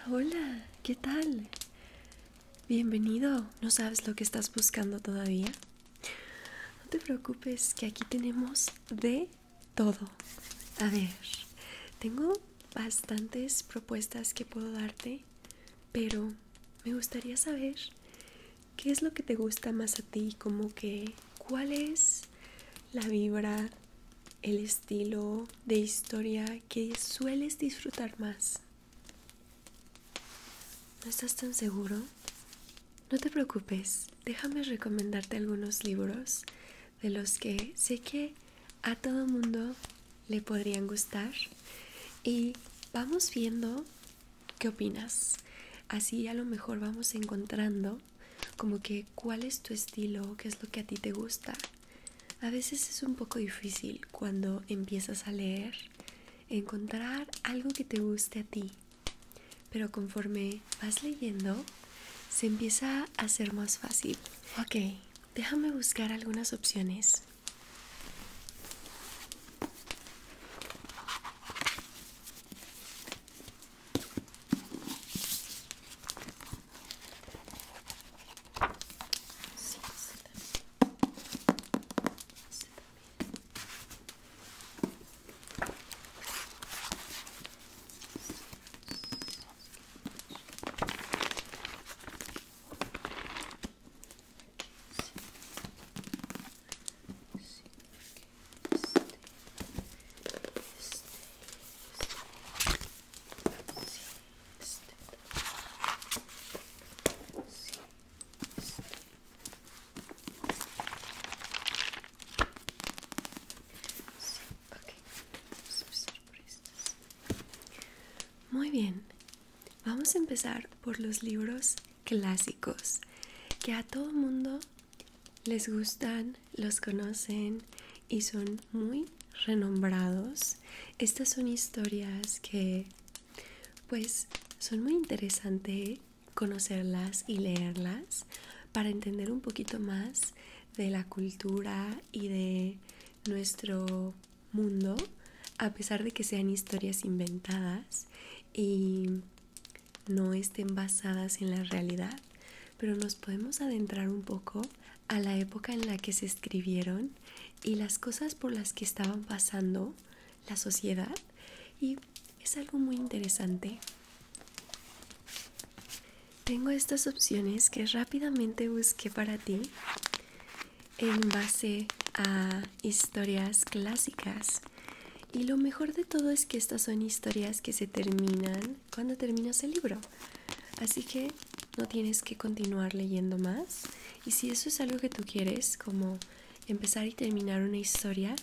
Hola, ¿qué tal? Bienvenido. ¿No sabes lo que estás buscando todavía? No te preocupes, que aquí tenemos de todo. A ver, tengo bastantes propuestas que puedo darte, pero me gustaría saber qué es lo que te gusta más a ti, como que cuál es la vibra, el estilo de historia que sueles disfrutar más. ¿No estás tan seguro? No te preocupes, déjame recomendarte algunos libros de los que sé que a todo mundo le podrían gustar y vamos viendo qué opinas. Así a lo mejor vamos encontrando como que cuál es tu estilo, qué es lo que a ti te gusta. A veces es un poco difícil cuando empiezas a leer encontrar algo que te guste a ti, pero conforme vas leyendo se empieza a hacer más fácil. Ok, déjame buscar algunas opciones. Muy bien, vamos a empezar por los libros clásicos que a todo mundo les gustan, los conocen y son muy renombrados. Estas son historias que pues son muy interesantes conocerlas y leerlas para entender un poquito más de la cultura y de nuestro mundo, a pesar de que sean historias inventadas y no estén basadas en la realidad, pero nos podemos adentrar un poco a la época en la que se escribieron y las cosas por las que estaban pasando la sociedad, y es algo muy interesante. Tengo estas opciones que rápidamente busqué para ti en base a historias clásicas. Y lo mejor de todo es que estas son historias que se terminan cuando terminas el libro. Así que no tienes que continuar leyendo más. Y si eso es algo que tú quieres, como empezar y terminar una historia,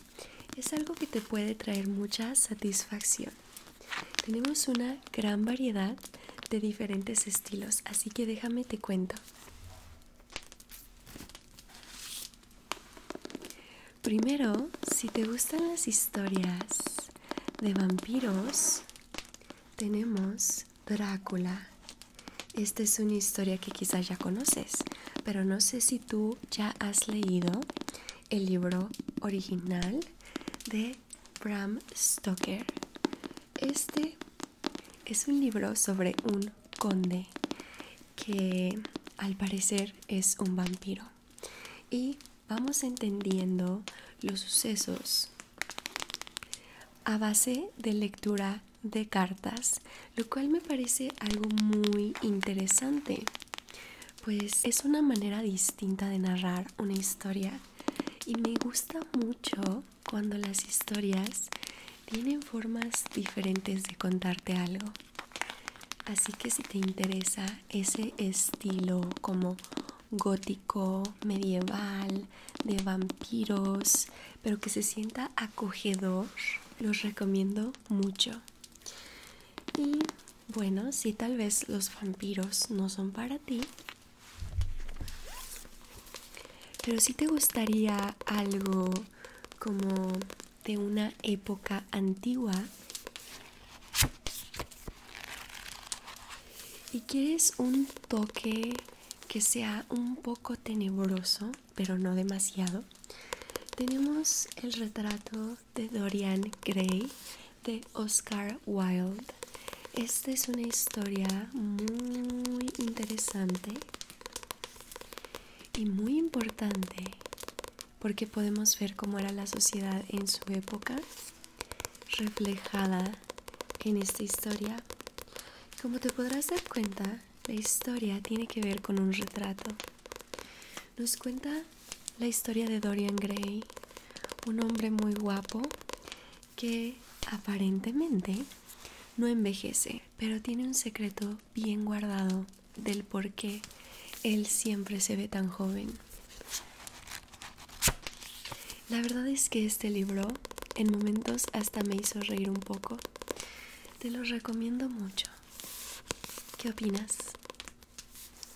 es algo que te puede traer mucha satisfacción. Tenemos una gran variedad de diferentes estilos, así que déjame te cuento. Primero, si te gustan las historias de vampiros, tenemos Drácula. Esta es una historia que quizás ya conoces, pero no sé si tú ya has leído el libro original de Bram Stoker. Este es un libro sobre un conde que al parecer es un vampiro y vamos entendiendo los sucesos a base de lectura de cartas, lo cual me parece algo muy interesante, pues es una manera distinta de narrar una historia y me gusta mucho cuando las historias tienen formas diferentes de contarte algo. Así que si te interesa ese estilo como gótico, medieval, de vampiros, pero que se sienta acogedor, los recomiendo mucho. Y bueno, si tal vez los vampiros no son para ti, pero si te gustaría algo como de una época antigua y quieres un toque que sea un poco tenebroso, pero no demasiado, tenemos el retrato de Dorian Gray de Oscar Wilde. Esta es una historia muy interesante y muy importante porque podemos ver cómo era la sociedad en su época reflejada en esta historia. Como te podrás dar cuenta, la historia tiene que ver con un retrato. Nos cuenta la historia de Dorian Gray, un hombre muy guapo que aparentemente no envejece, pero tiene un secreto bien guardado del por qué él siempre se ve tan joven. La verdad es que este libro en momentos hasta me hizo reír un poco. Te lo recomiendo mucho. ¿Qué opinas?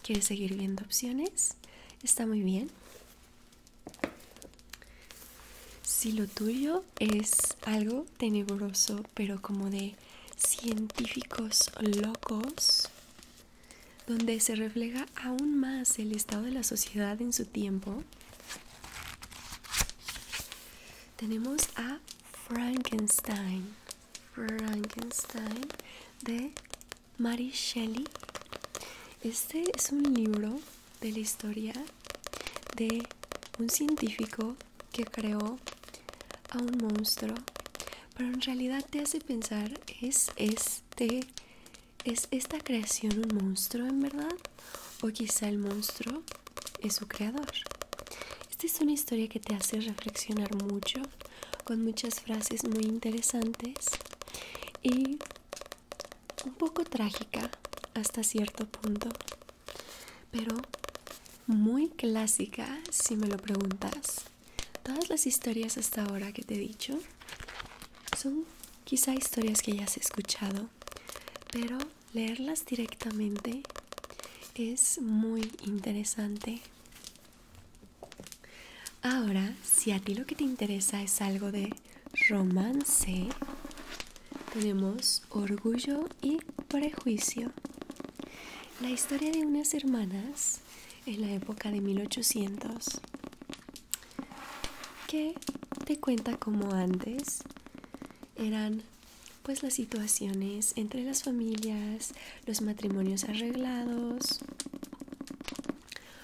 ¿Quieres seguir viendo opciones? Está muy bien. Si lo tuyo es algo tenebroso, pero como de científicos locos, donde se refleja aún más el estado de la sociedad en su tiempo, tenemos a Frankenstein de Mary Shelley. Este es un libro de la historia de un científico que creó a un monstruo, pero en realidad te hace pensar, ¿es esta creación un monstruo en verdad? ¿O quizá el monstruo es su creador? Esta es una historia que te hace reflexionar mucho, con muchas frases muy interesantes y un poco trágica hasta cierto punto, pero muy clásica si me lo preguntas. Todas las historias hasta ahora que te he dicho son quizá historias que ya has escuchado, pero leerlas directamente es muy interesante. Ahora, si a ti lo que te interesa es algo de romance, tenemos Orgullo y Prejuicio. La historia de unas hermanas en la época de 1800 que te cuenta cómo antes eran pues las situaciones entre las familias, los matrimonios arreglados,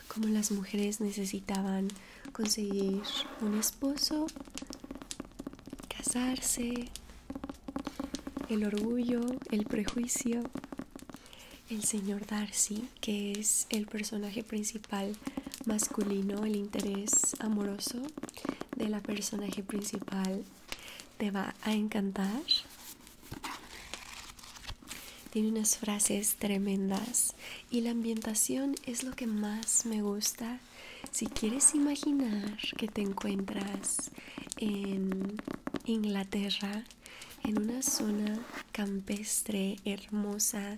cómo las mujeres necesitaban conseguir un esposo, casarse, el orgullo, el prejuicio. El señor Darcy, que es el personaje principal masculino, el interés amoroso de la personaje principal, te va a encantar. Tiene unas frases tremendas y la ambientación es lo que más me gusta. Si quieres imaginar que te encuentras en Inglaterra, en una zona campestre hermosa,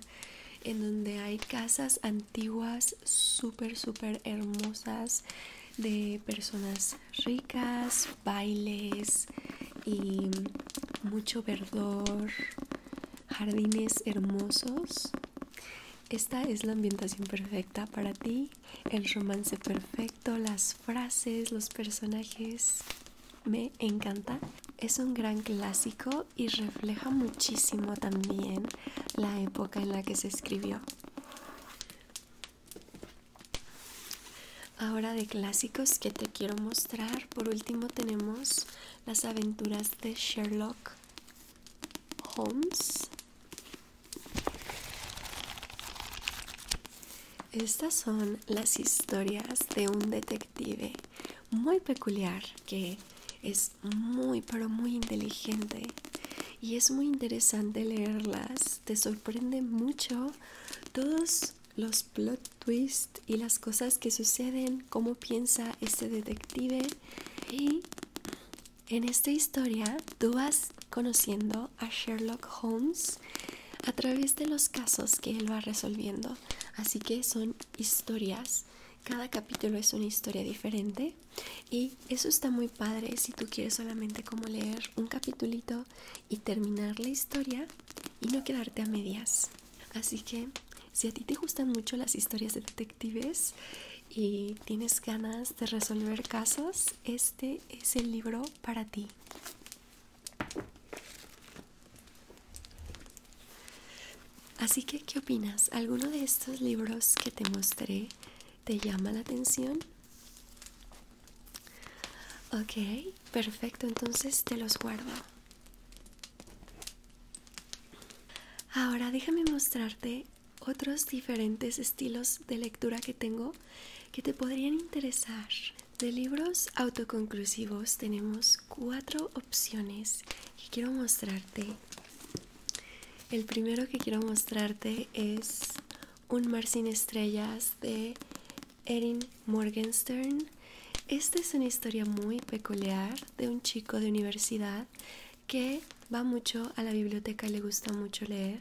en donde hay casas antiguas súper hermosas de personas ricas, bailes y mucho verdor, jardines hermosos. Esta es la ambientación perfecta para ti, el romance perfecto, las frases, los personajes. Me encanta. Es un gran clásico y refleja muchísimo también la época en la que se escribió. Ahora de clásicos que te quiero mostrar, por último tenemos las aventuras de Sherlock Holmes. Estas son las historias de un detective muy peculiar que es muy pero muy inteligente y es muy interesante leerlas. Te sorprende mucho todos los plot twists y las cosas que suceden, cómo piensa este detective. Y en esta historia tú vas conociendo a Sherlock Holmes a través de los casos que él va resolviendo. Así que son historias, cada capítulo es una historia diferente y eso está muy padre si tú quieres solamente como leer un capitulito y terminar la historia y no quedarte a medias. Así que si a ti te gustan mucho las historias de detectives y tienes ganas de resolver casos, este es el libro para ti. Así que, ¿qué opinas? ¿Alguno de estos libros que te mostré te llama la atención? Ok, perfecto, entonces te los guardo. Ahora déjame mostrarte otros diferentes estilos de lectura que tengo que te podrían interesar. De libros autoconclusivos tenemos 4 opciones que quiero mostrarte. El primero que quiero mostrarte es Un mar sin estrellas de Erin Morgenstern. Esta es una historia muy peculiar de un chico de universidad que va mucho a la biblioteca y le gusta mucho leer,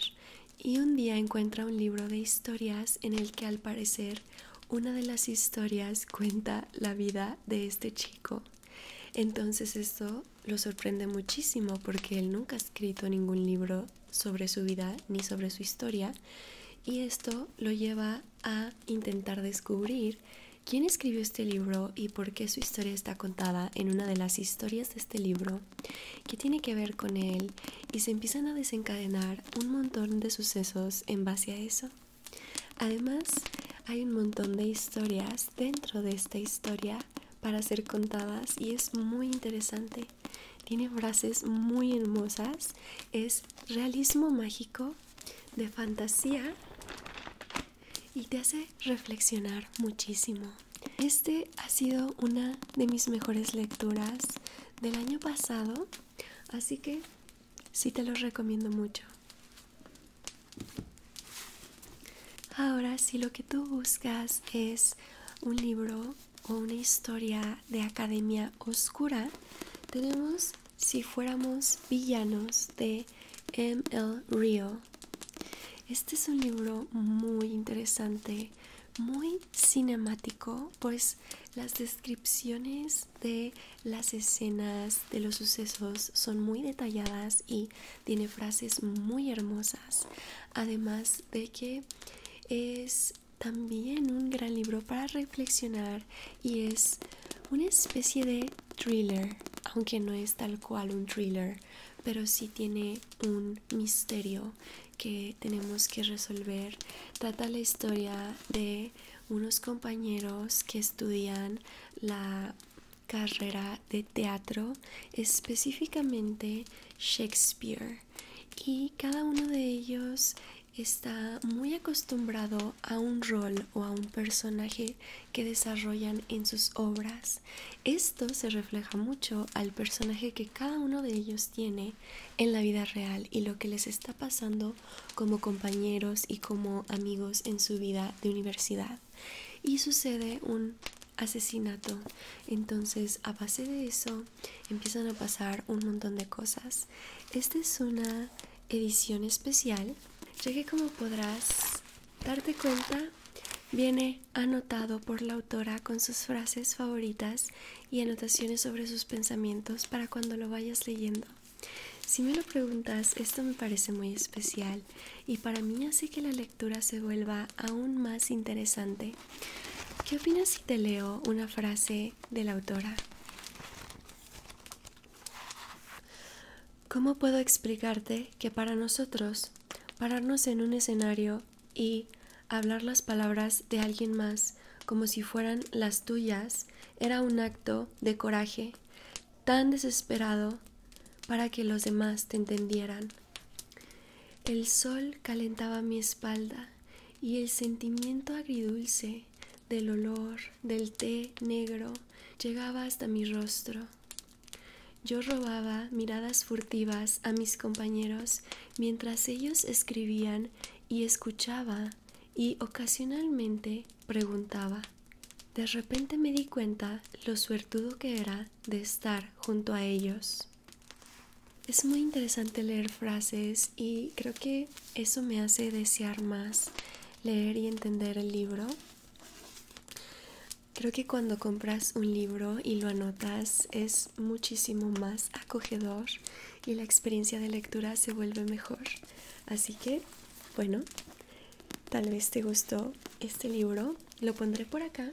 y un día encuentra un libro de historias en el que al parecer una de las historias cuenta la vida de este chico. Entonces esto lo sorprende muchísimo porque él nunca ha escrito ningún libro sobre su vida ni sobre su historia, y esto lo lleva a intentar descubrir quién escribió este libro y por qué su historia está contada en una de las historias de este libro, qué tiene que ver con él, y se empiezan a desencadenar un montón de sucesos en base a eso. Además, hay un montón de historias dentro de esta historia para ser contadas y es muy interesante. Tiene frases muy hermosas, es realismo mágico de fantasía y te hace reflexionar muchísimo. Este ha sido una de mis mejores lecturas del año pasado, así que sí te lo recomiendo mucho. Ahora, si lo que tú buscas es un libro o una historia de academia oscura, tenemos Si fuéramos villanos de M.L. Rio. Este es un libro muy interesante, muy cinemático, pues las descripciones de las escenas de los sucesos son muy detalladas y tiene frases muy hermosas, además de que es también un gran libro para reflexionar y es una especie de thriller, aunque no es tal cual un thriller, pero sí tiene un misterio que tenemos que resolver. Trata la historia de unos compañeros que estudian la carrera de teatro, específicamente Shakespeare, y cada uno de ellos está muy acostumbrado a un rol o a un personaje que desarrollan en sus obras. Esto se refleja mucho al personaje que cada uno de ellos tiene en la vida real y lo que les está pasando como compañeros y como amigos en su vida de universidad. Y sucede un asesinato. Entonces, a base de eso, empiezan a pasar un montón de cosas. Esta es una edición especial, ya que, como podrás darte cuenta, viene anotado por la autora con sus frases favoritas y anotaciones sobre sus pensamientos para cuando lo vayas leyendo. Si me lo preguntas, esto me parece muy especial y para mí hace que la lectura se vuelva aún más interesante. ¿Qué opinas si te leo una frase de la autora? ¿Cómo puedo explicarte que para nosotros pararnos en un escenario y hablar las palabras de alguien más como si fueran las tuyas era un acto de coraje tan desesperado para que los demás te entendieran? El sol calentaba mi espalda y el sentimiento agridulce del olor del té negro llegaba hasta mi rostro. Yo robaba miradas furtivas a mis compañeros mientras ellos escribían y escuchaba y ocasionalmente preguntaba. De repente me di cuenta lo suertudo que era de estar junto a ellos. Es muy interesante leer frases y creo que eso me hace desear más leer y entender el libro. Creo que cuando compras un libro y lo anotas es muchísimo más acogedor y la experiencia de lectura se vuelve mejor. Así que, bueno, tal vez te gustó este libro, lo pondré por acá,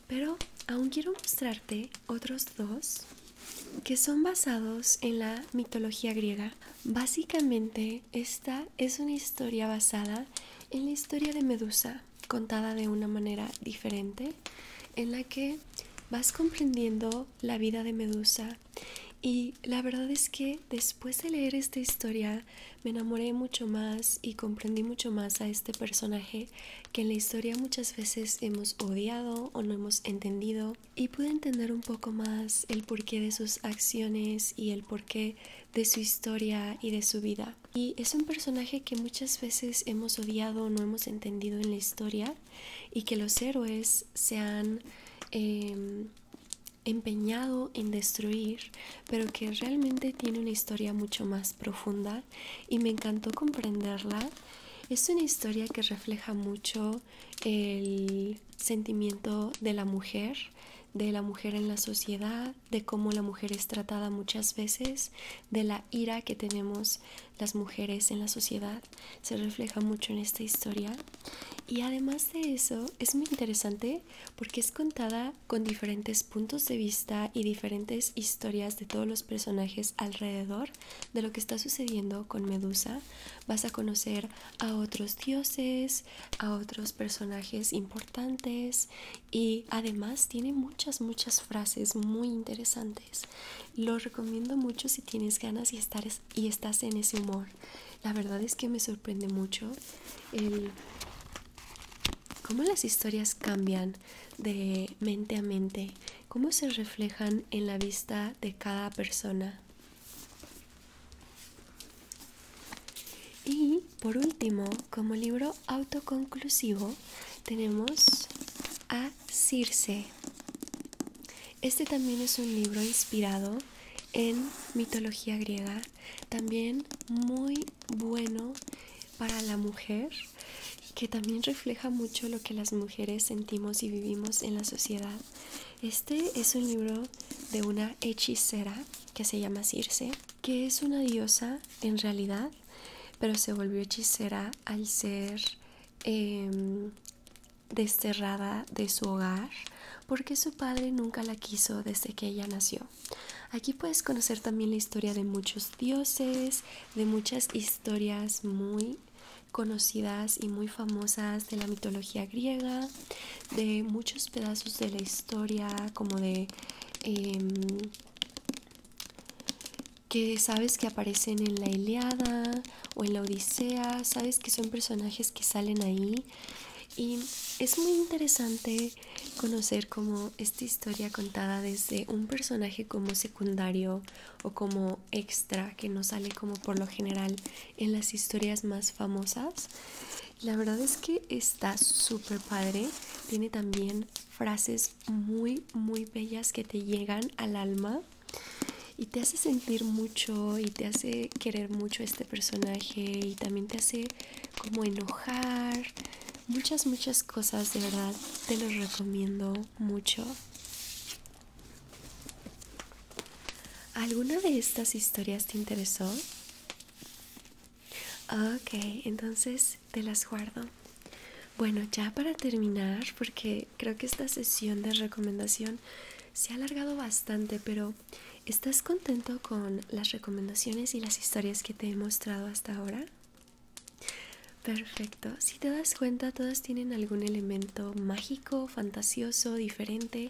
pero aún quiero mostrarte otros dos que son basados en la mitología griega. Básicamente, esta es una historia basada en la historia de Medusa, contada de una manera diferente, en la que vas comprendiendo la vida de Medusa. Y la verdad es que después de leer esta historia me enamoré mucho más y comprendí mucho más a este personaje que en la historia muchas veces hemos odiado o no hemos entendido, y pude entender un poco más el porqué de sus acciones y el porqué de su historia y de su vida. Y es un personaje que muchas veces hemos odiado o no hemos entendido en la historia, y que los héroes se han empeñado en destruir, pero que realmente tiene una historia mucho más profunda, y me encantó comprenderla. Es una historia que refleja mucho el sentimiento de la mujer en la sociedad, de cómo la mujer es tratada muchas veces, de la ira que tenemos las mujeres en la sociedad. Se refleja mucho en esta historia. Y además de eso, es muy interesante porque es contada con diferentes puntos de vista y diferentes historias de todos los personajes alrededor de lo que está sucediendo con Medusa. Vas a conocer a otros dioses, a otros personajes importantes, y además tiene muchas frases muy interesantes. Lo recomiendo mucho si tienes ganas y estás en ese humor. La verdad es que me sorprende mucho cómo las historias cambian de mente a mente, cómo se reflejan en la vista de cada persona. Y por último, como libro autoconclusivo, tenemos a Circe. Este también es un libro inspirado en mitología griega, también muy bueno para la mujer, que también refleja mucho lo que las mujeres sentimos y vivimos en la sociedad. Este es un libro de una hechicera que se llama Circe, que es una diosa en realidad, pero se volvió hechicera al ser desterrada de su hogar porque su padre nunca la quiso desde que ella nació. Aquí puedes conocer también la historia de muchos dioses, de muchas historias muy conocidas y muy famosas de la mitología griega, de muchos pedazos de la historia, como de que sabes que aparecen en la Ilíada o en la Odisea, sabes que son personajes que salen ahí. Y es muy interesante conocer como esta historia contada desde un personaje como secundario o como extra, que no sale como por lo general en las historias más famosas. La verdad es que está súper padre. Tiene también frases muy bellas que te llegan al alma y te hace sentir mucho y te hace querer mucho a este personaje, y también te hace como enojar. Muchas cosas, de verdad, te los recomiendo mucho. ¿Alguna de estas historias te interesó? Ok, entonces te las guardo. Bueno, ya para terminar, porque creo que esta sesión de recomendación se ha alargado bastante, pero ¿estás contento con las recomendaciones y las historias que te he mostrado hasta ahora? Perfecto. Si te das cuenta, todas tienen algún elemento mágico, fantasioso, diferente,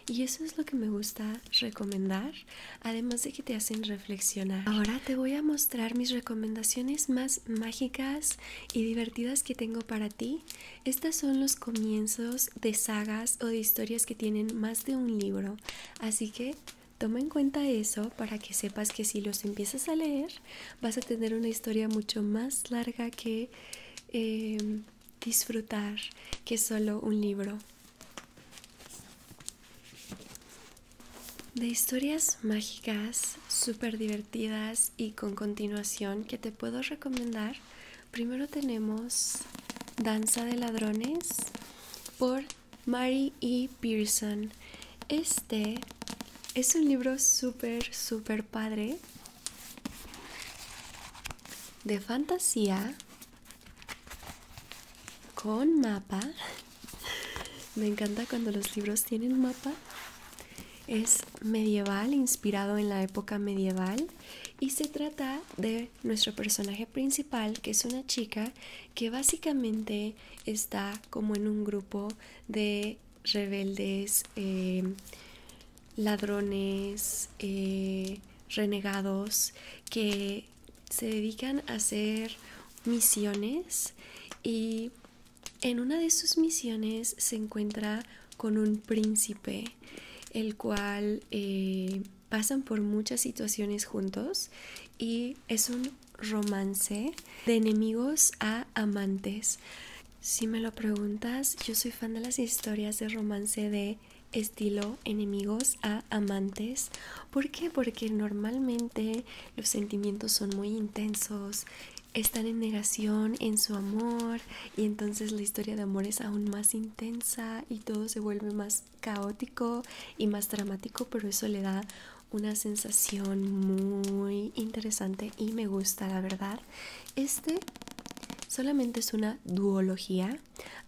y eso es lo que me gusta recomendar, además de que te hacen reflexionar. Ahora te voy a mostrar mis recomendaciones más mágicas y divertidas que tengo para ti. Estas son los comienzos de sagas o de historias que tienen más de un libro, así que toma en cuenta eso para que sepas que si los empiezas a leer vas a tener una historia mucho más larga que disfrutar que solo un libro. De historias mágicas súper divertidas y con continuación que te puedo recomendar, primero tenemos Danza de Ladrones por Mary E. Pearson. Este es un libro súper padre de fantasía con mapa. Me encanta cuando los libros tienen mapa. Es medieval, inspirado en la época medieval, y se trata de nuestro personaje principal, que es una chica que básicamente está como en un grupo de rebeldes, ladrones, renegados, que se dedican a hacer misiones, y en una de sus misiones se encuentra con un príncipe, el cual pasan por muchas situaciones juntos, y es un romance de enemigos a amantes. Si me lo preguntas, yo soy fan de las historias de romance de estilo enemigos a amantes. ¿Por qué? Porque normalmente los sentimientos son muy intensos, están en negación en su amor, y entonces la historia de amor es aún más intensa y todo se vuelve más caótico y más dramático, pero eso le da una sensación muy interesante y me gusta, la verdad. Este solamente es una duología,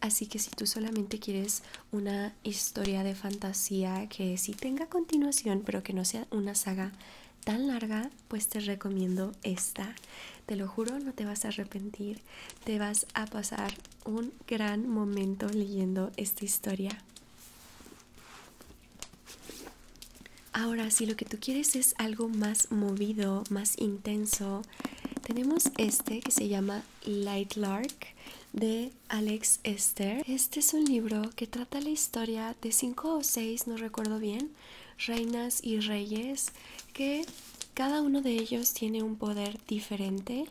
así que si tú solamente quieres una historia de fantasía que sí tenga continuación, pero que no sea una saga tan larga, pues te recomiendo esta. Te lo juro, no te vas a arrepentir, te vas a pasar un gran momento leyendo esta historia. Ahora, si lo que tú quieres es algo más movido, más intenso, tenemos este que se llama Light Lark de Alex Esther. Este es un libro que trata la historia de 5 o 6, no recuerdo bien, reinas y reyes, que cada uno de ellos tiene un poder diferente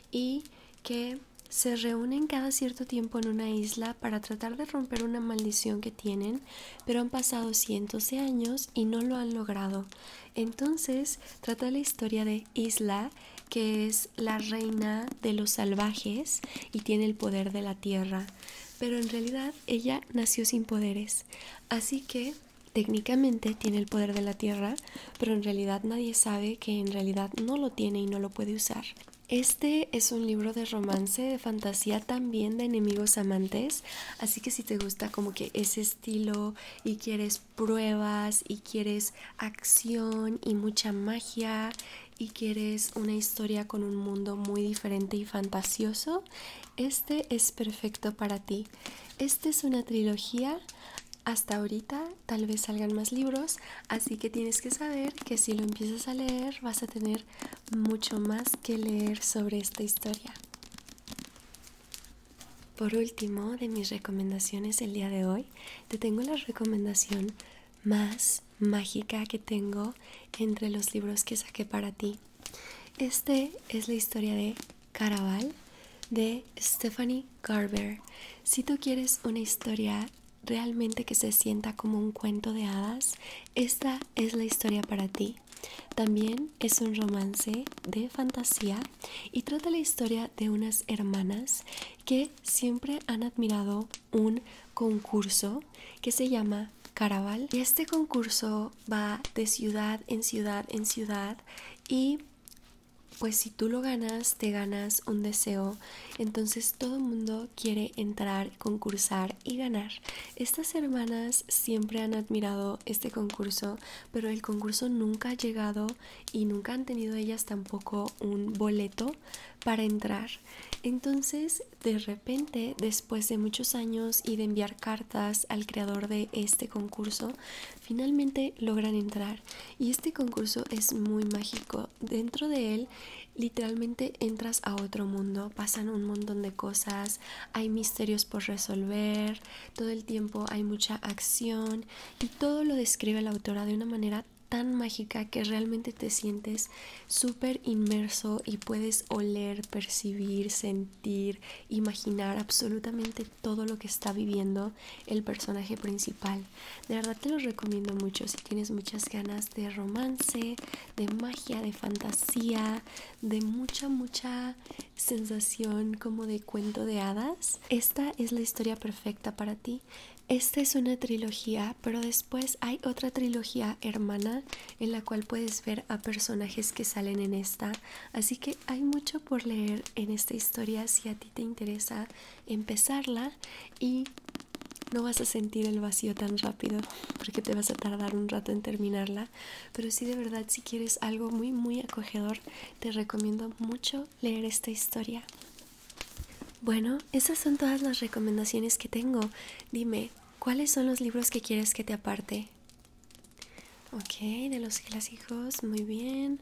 y que se reúnen cada cierto tiempo en una isla para tratar de romper una maldición que tienen, pero han pasado cientos de años y no lo han logrado. Entonces trata la historia de Isla, que es la reina de los salvajes y tiene el poder de la tierra, pero en realidad ella nació sin poderes, así que técnicamente tiene el poder de la tierra, pero en realidad nadie sabe que en realidad no lo tiene y no lo puede usar. Este es un libro de romance, de fantasía, también de enemigos amantes, así que si te gusta como que ese estilo y quieres pruebas y quieres acción y mucha magia y quieres una historia con un mundo muy diferente y fantasioso, este es perfecto para ti. Este es una trilogía. Hasta ahorita tal vez salgan más libros, así que tienes que saber que si lo empiezas a leer vas a tener mucho más que leer sobre esta historia. Por último, de mis recomendaciones el día de hoy, te tengo la recomendación más mágica que tengo entre los libros que saqué para ti. Este es la historia de Caraval de Stephanie Garber. Si tú quieres una historia realmente que se sienta como un cuento de hadas, esta es la historia para ti. También es un romance de fantasía y trata la historia de unas hermanas que siempre han admirado un concurso que se llama Caraval. Y este concurso va de ciudad en ciudad en ciudad, y pues si tú lo ganas, te ganas un deseo. Entonces todo el mundo quiere entrar, concursar y ganar. Estas hermanas siempre han admirado este concurso, pero el concurso nunca ha llegado y nunca han tenido ellas tampoco un boleto para entrar. Entonces, de repente, después de muchos años y de enviar cartas al creador de este concurso, finalmente logran entrar. Y este concurso es muy mágico. Dentro de él, literalmente entras a otro mundo, pasan un montón de cosas, hay misterios por resolver, todo el tiempo hay mucha acción, y todo lo describe la autora de una manera tan mágica que realmente te sientes súper inmerso y puedes oler, percibir, sentir, imaginar absolutamente todo lo que está viviendo el personaje principal. De verdad te lo recomiendo mucho si tienes muchas ganas de romance, de magia, de fantasía, de mucha sensación como de cuento de hadas. Esta es la historia perfecta para ti. Esta es una trilogía, pero después hay otra trilogía hermana en la cual puedes ver a personajes que salen en esta. Así que hay mucho por leer en esta historia si a ti te interesa empezarla. Y no vas a sentir el vacío tan rápido porque te vas a tardar un rato en terminarla, pero sí, de verdad, si quieres algo muy muy acogedor, te recomiendo mucho leer esta historia. Bueno, esas son todas las recomendaciones que tengo. Dime, ¿cuáles son los libros que quieres que te aparte? Ok, de los clásicos, muy bien.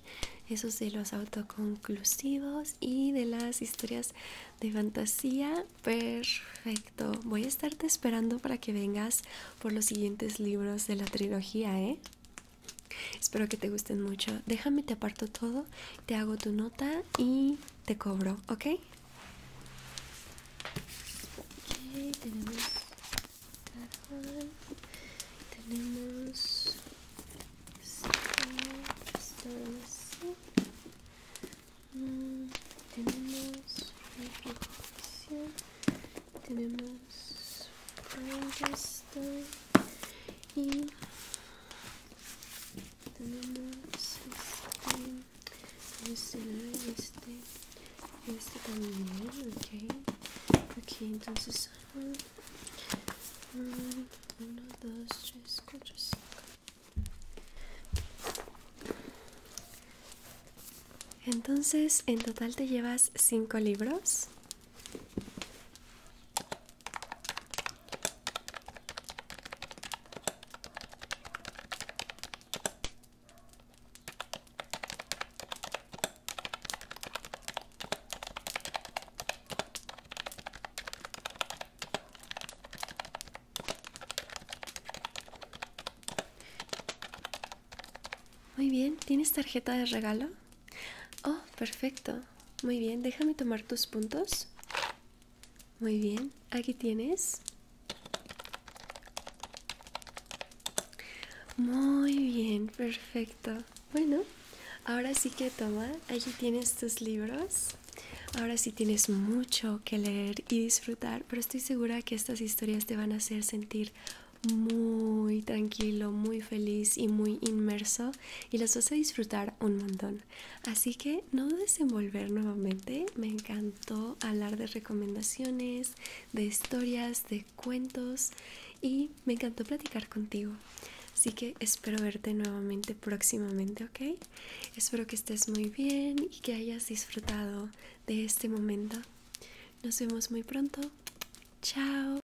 Esos de los autoconclusivos y de las historias de fantasía, perfecto. Voy a estarte esperando para que vengas por los siguientes libros de la trilogía, ¿eh? Espero que te gusten mucho. Déjame, te aparto todo, te hago tu nota y te cobro, ¿ok? Ok, tenemos cajón, tenemos tenemos refrigeración, tenemos Frankenstein y tenemos este también, ok, entonces 1, 2, 3, 4, 5. Entonces, en total te llevas 5 libros. Muy bien, ¿tienes tarjeta de regalo? Oh, perfecto. Muy bien, déjame tomar tus puntos. Muy bien, aquí tienes. Muy bien, perfecto. Bueno, ahora sí que toma, allí tienes tus libros. Ahora sí tienes mucho que leer y disfrutar, pero estoy segura que estas historias te van a hacer sentir muy tranquilo, muy feliz y muy inmerso, y las vas a disfrutar un montón. Así que no dudes en volver nuevamente. Me encantó hablar de recomendaciones, de historias, de cuentos, y me encantó platicar contigo. Así que espero verte nuevamente próximamente, ¿ok? Espero que estés muy bien y que hayas disfrutado de este momento. Nos vemos muy pronto. Chao.